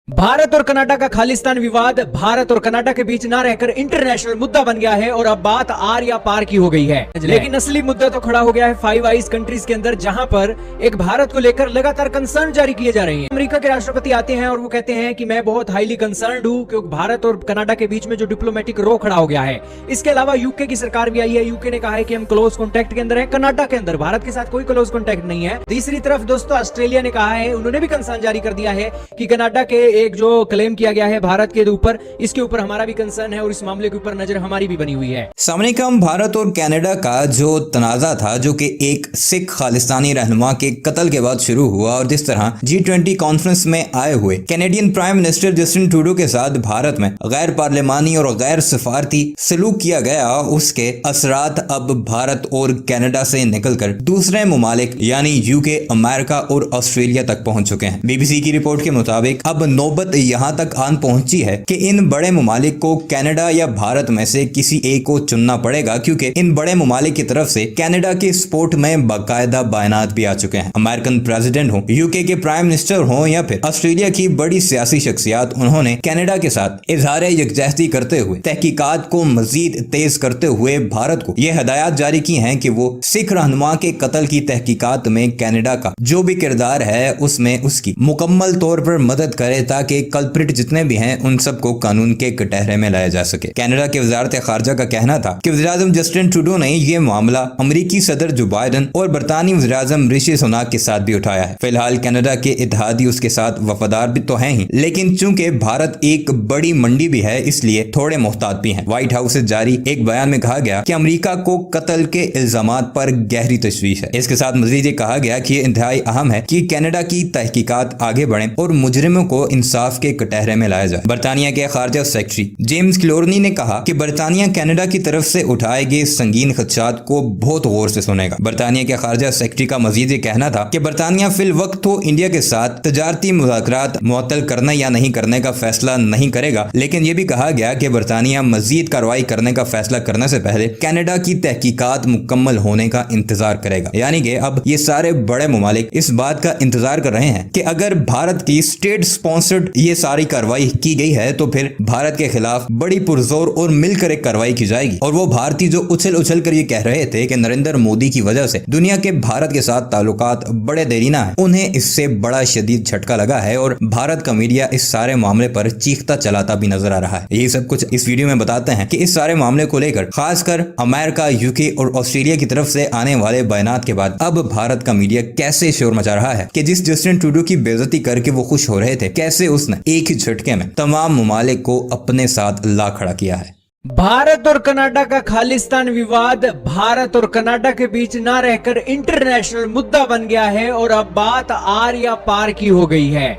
भारत और कनाडा का खालिस्तान विवाद भारत और कनाडा के बीच ना रहकर इंटरनेशनल मुद्दा बन गया है और अब बात आर या पार की हो गई है। लेकिन असली मुद्दा तो खड़ा हो गया है फाइव आइज कंट्रीज के अंदर, जहां पर एक भारत को लेकर लगातार कंसर्न जारी किए जा रहे हैं। अमेरिका के राष्ट्रपति आते हैं और वो कहते हैं कि मैं बहुत हाईली कंसर्न्ड हूं क्योंकि भारत और कनाडा के बीच में जो डिप्लोमेटिक रो खड़ा हो गया है। इसके अलावा यूके की सरकार भी आई है। यूके ने कहा है कि हम क्लोज कॉन्टैक्ट के अंदर है कनाडा के अंदर, भारत के साथ कोई क्लोज कॉन्टैक्ट नहीं है। तीसरी तरफ दोस्तों ऑस्ट्रेलिया ने कहा है, उन्होंने भी कंसर्न जारी कर दिया है कि कनाडा के एक जो क्लेम किया गया है भारत के ऊपर, इसके ऊपर हमारा भी कंसर्न है और इस मामले के ऊपर नजर हमारी भी बनी हुई है। सामने कम भारत और कनाडा का जो तनाजा था, जो कि एक सिख खालिस्तानी रहनुमा के कत्ल के बाद शुरू हुआ और जिस तरह G20 कॉन्फ्रेंस में आए हुए Canadian prime minister Justin Trudeau के साथ भारत में गैर पार्लिमानी और गैर सफारती सलूक किया गया, उसके असरात अब भारत और कनाडा से निकलकर दूसरे ममालिक यानी यूके, अमेरिका और ऑस्ट्रेलिया तक पहुंच चुके हैं। BBC की रिपोर्ट के मुताबिक अब नौबत यहां तक आन पहुंची है कि इन बड़े ममालिक को कनाडा या भारत में से किसी एक को चुनना पड़ेगा, क्योंकि इन बड़े ममालिक की तरफ से कनाडा के सपोर्ट में बाकायदा बयानात भी आ चुके हैं। अमेरिकन प्रेसिडेंट हो, यूके के प्राइम मिनिस्टर हो या फिर ऑस्ट्रेलिया की बड़ी सियासी शख्सियात, उन्होंने कनाडा के साथ इजहार यकजहती करते हुए तहकीकात को मजीद तेज करते हुए भारत को यह हदायत जारी की हैं कि वो सिख रहनुमा के कत्ल की तहकीकात में कनाडा का जो भी किरदार है उसमें उसकी मुकम्मल तौर पर मदद करे ताकि कल्प्रिट जितने भी हैं उन सबको कानून के कटहरे में लाया जा सके। कनाडा के वजारत खारजा का कहना था कि वज़ीर-ए-आज़म जस्टिन ट्रूडो ने यह मामला अमरीकी सदर जो बाइडन और बरतानी वज़ीर-ए-आज़म ऋषि सुनाक के साथ भी उठाया है। फिलहाल कनाडा के इत्तेहादी उसके साथ वफादार भी तो हैं ही, लेकिन चूंकि भारत एक बड़ी मंडी भी है इसलिए थोड़े मोहतात भी हैं। व्हाइट हाउस से जारी एक बयान में कहा गया कि अमरीका को कत्ल के इल्जामात पर गहरी तशवीश है। इसके साथ मजीद ये कहा गया कि यह इंतहाई अहम है कि कनाडा की तहकीकात आगे बढ़े और मुजरिमों को इंसाफ के कटहरे में लाया जाए। बरतानिया के खारजा सेक्रेटरी जेम्स क्लोरनी ने कहा कि बरतानिया कनाडा की तरफ से उठाए गए संगीन खदशात को बहुत गौर से सुनेगा। बरतानिया के खारजा सेक्रेटरी का मजीद ये कहना था कि बरतानिया फिल वक्त तो इंडिया के साथ तजारती मुज़ाकरात मुअत्तल करने या नहीं करने का फैसला नहीं करेगा, लेकिन यह भी कहा गया कि बरतानिया मजीद कार्रवाई करने का फैसला करने से पहले कनाडा की तहकीकात मुकम्मल होने का इंतजार करेगा। यानी कि अब ये सारे बड़े ममालिक इस बात का इंतजार कर रहे हैं कि अगर भारत की स्टेट स्पॉन्सर्ड ये सारी कार्रवाई की गई है तो फिर भारत के खिलाफ बड़ी पुरजोर और मिलकर एक कार्रवाई की जाएगी। और वो भारतीय जो उछल उछल कर ये कह रहे थे कि नरेंद्र मोदी की वजह से दुनिया के भारत के साथ ताल्लुकात बड़े देरीना है, उन्हें इससे बड़ा शदीद झटका लगा है और भारत का मीडिया इस सारे मामले पर चीखता चलाता भी नजर आ रहा है। यही सब कुछ इस वीडियो में बताते हैं कि इस सारे मामले को लेकर खासकर अमेरिका, यूके और ऑस्ट्रेलिया की तरफ से आने वाले बयानात के बाद अब भारत का मीडिया कैसे शोर मचा रहा है कि जिस जस्टिन ट्रूडो की बेइज्जती करके वो खुश हो रहे थे, कैसे उसने एक ही झटके में तमाम ममालिक को अपने साथ ला खड़ा किया है। भारत और कनाडा का खालिस्तान विवाद भारत और कनाडा के बीच ना रहकर इंटरनेशनल मुद्दा बन गया है और अब बात आर या पार की हो गई है।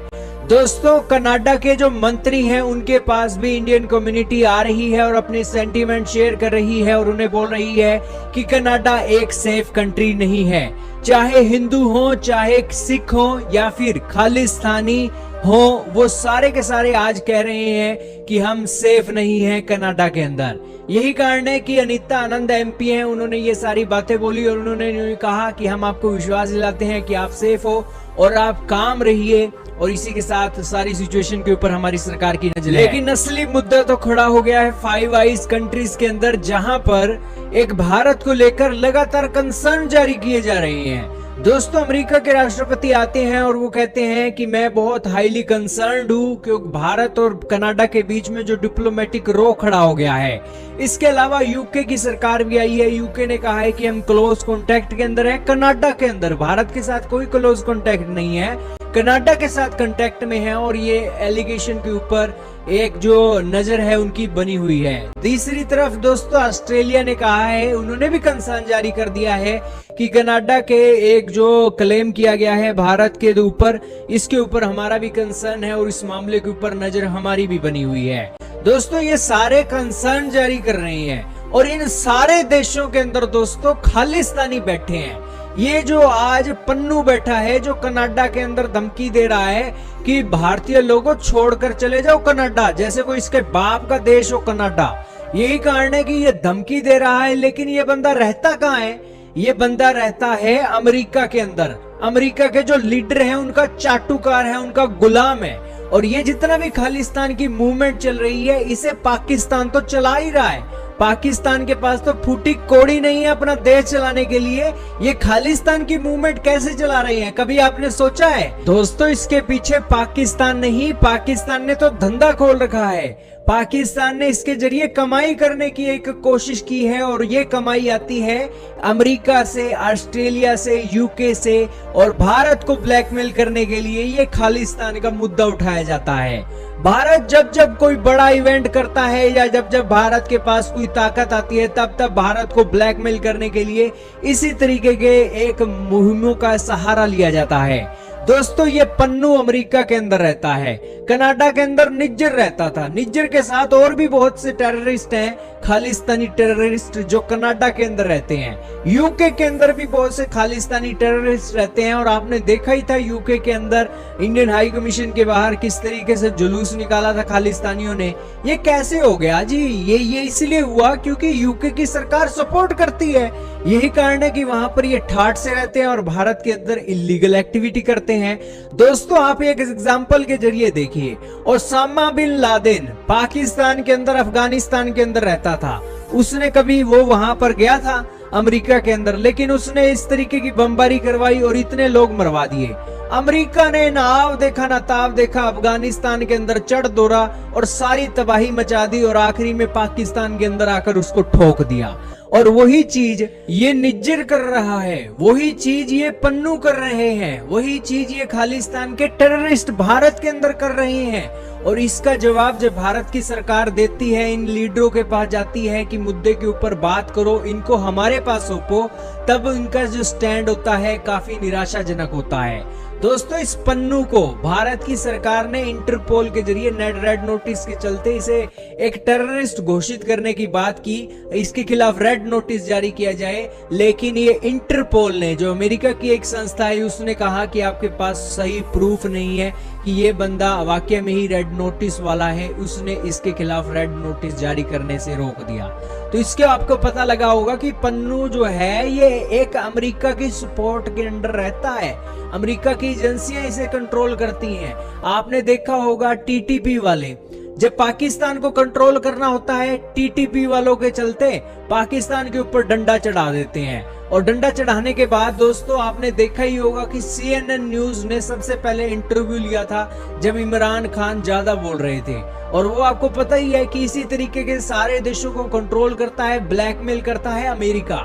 दोस्तों, कनाडा के जो मंत्री हैं उनके पास भी इंडियन कम्युनिटी आ रही है और अपने सेंटीमेंट शेयर कर रही है और उन्हें बोल रही है कि कनाडा एक सेफ कंट्री नहीं है। चाहे हिंदू हो, चाहे सिख हो या फिर खालिस्तानी हो, वो सारे के सारे आज कह रहे हैं कि हम सेफ नहीं हैं कनाडा के अंदर। यही कारण है कि अनीता आनंद MP हैं, उन्होंने ये सारी बातें बोली और उन्होंने कहा कि हम आपको विश्वास दिलाते हैं कि आप सेफ हो और आप काम रहिए और इसी के साथ सारी सिचुएशन के ऊपर हमारी सरकार की नजर है। लेकिन असली मुद्दा तो खड़ा हो गया है फाइव आइज कंट्रीज के अंदर, जहां पर एक भारत को लेकर लगातार कंसर्न जारी किए जा रहे हैं। दोस्तों, अमेरिका के राष्ट्रपति आते हैं और वो कहते हैं कि मैं बहुत हाईली कंसर्न्ड हूं क्योंकि भारत और कनाडा के बीच में जो डिप्लोमेटिक रो खड़ा हो गया है। इसके अलावा यूके की सरकार भी आई है। यूके ने कहा है कि हम क्लोज कॉन्टैक्ट के अंदर है कनाडा के अंदर, भारत के साथ कोई क्लोज कॉन्टैक्ट नहीं है, कनाडा के साथ कांटेक्ट में है और ये एलिगेशन के ऊपर एक जो नजर है उनकी बनी हुई है। तीसरी तरफ दोस्तों ऑस्ट्रेलिया ने कहा है, उन्होंने भी कंसर्न जारी कर दिया है कि कनाडा के एक जो क्लेम किया गया है भारत के ऊपर, इसके ऊपर हमारा भी कंसर्न है और इस मामले के ऊपर नजर हमारी भी बनी हुई है। दोस्तों, ये सारे कंसर्न जारी कर रहे हैं और इन सारे देशों के अंदर दोस्तों खालिस्तानी बैठे हैं। ये जो आज पन्नू बैठा है जो कनाडा के अंदर धमकी दे रहा है कि भारतीय लोगों छोड़कर चले जाओ कनाडा, जैसे कोई इसके बाप का देश हो कनाडा। यही कारण है कि ये धमकी दे रहा है, लेकिन ये बंदा रहता कहाँ है? ये बंदा रहता है अमेरिका के अंदर। अमेरिका के जो लीडर हैं उनका चाटुकार है, उनका गुलाम है और ये जितना भी खालिस्तान की मूवमेंट चल रही है, इसे पाकिस्तान तो चला ही रहा है। पाकिस्तान के पास तो फूटी कौड़ी नहीं है अपना देश चलाने के लिए, ये खालिस्तान की मूवमेंट कैसे चला रही है, कभी आपने सोचा है? दोस्तों, इसके पीछे पाकिस्तान नहीं, पाकिस्तान ने तो धंधा खोल रखा है। पाकिस्तान ने इसके जरिए कमाई करने की एक कोशिश की है, और ये कमाई आती है अमेरिका से, ऑस्ट्रेलिया से, यूके से, और भारत को ब्लैकमेल करने के लिए ये खालिस्तान का मुद्दा उठाया जाता है। भारत जब जब कोई बड़ा इवेंट करता है या जब जब भारत के पास कोई ताकत आती है, तब तब भारत को ब्लैकमेल करने के लिए इसी तरीके के एक मुहिमों का सहारा लिया जाता है। दोस्तों, ये पन्नू अमेरिका के अंदर रहता है, कनाडा के अंदर निज्जर रहता था। निज्जर के साथ और भी बहुत से टेररिस्ट हैं, खालिस्तानी टेररिस्ट, जो कनाडा के अंदर रहते हैं। यूके के अंदर भी बहुत से खालिस्तानी टेररिस्ट रहते हैं, और आपने देखा ही था यूके के अंदर इंडियन हाई कमीशन के बाहर किस तरीके से जुलूस निकाला था खालिस्तानियों ने। ये कैसे हो गया जी? ये इसलिए हुआ क्योंकि यूके की सरकार सपोर्ट करती है। यही कारण है कि वहां पर ये ठाठ से रहते हैं और भारत के अंदर इलीगल एक्टिविटी करते हैं। दोस्तों, आप एक एग्जांपल के जरिए देखिए, ओसामा बिन लादेन पाकिस्तान के अंदर, अफगानिस्तान के अंदर रहता था। उसने कभी वो वहां पर गया था अमेरिका के अंदर, लेकिन उसने इस तरीके की बमबारी करवाई और इतने लोग मरवा दिए। अमेरिका ने ना आव देखा ना ताव देखा, अफगानिस्तान के अंदर चढ़ दौड़ा और सारी तबाही मचा दी, और आखिरी में पाकिस्तान के अंदर आकर उसको ठोक दिया। और वही चीज ये निज्जर कर रहा है, वही चीज ये पन्नू कर रहे हैं, वही चीज ये खालिस्तान के टेररिस्ट भारत के अंदर कर रहे हैं। और इसका जवाब जब भारत की सरकार देती है, इन लीडरों के पास जाती है कि मुद्दे के ऊपर बात करो, इनको हमारे पास सौंपो, तब इनका जो स्टैंड होता है काफी निराशाजनक होता है। दोस्तों, इस पन्नू को भारत की सरकार ने इंटरपोल के जरिए नेट रेड नोटिस के चलते इसे एक टेररिस्ट घोषित करने की बात की, इसके खिलाफ रेड नोटिस जारी किया जाए। लेकिन ये इंटरपोल ने, जो अमेरिका की एक संस्था है, उसने कहा कि आपके पास सही प्रूफ नहीं है कि ये बंदा वाकई में ही रेड नोटिस वाला है। उसने इसके खिलाफ रेड नोटिस जारी करने से रोक दिया। तो इसके आपको पता लगा होगा कि पन्नू जो है ये एक अमेरिका की सपोर्ट के अंडर रहता है। अमेरिका की एजेंसियां इसे कंट्रोल करती हैं। आपने देखा होगा टीटीपी वाले, जब पाकिस्तान को कंट्रोल करना होता है, टीटीपी वालों के चलते पाकिस्तान के ऊपर डंडा चढ़ा देते हैं। और डंडा चढ़ाने के बाद दोस्तों, आपने देखा ही होगा कि CNN न्यूज ने सबसे पहले इंटरव्यू लिया था जब इमरान खान ज्यादा बोल रहे थे। और वो आपको पता ही है कि इसी तरीके के सारे देशों को कंट्रोल करता है, ब्लैकमेल करता है अमेरिका।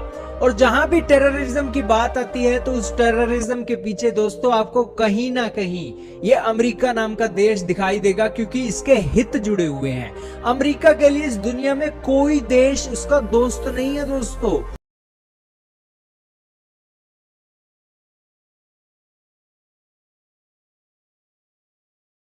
और जहां भी टेररिज्म की बात आती है, तो उस टेररिज्म के पीछे दोस्तों आपको कहीं ना कहीं ये अमेरिका नाम का देश दिखाई देगा, क्योंकि इसके हित जुड़े हुए हैं। अमेरिका के लिए इस दुनिया में कोई देश उसका दोस्त नहीं है दोस्तों।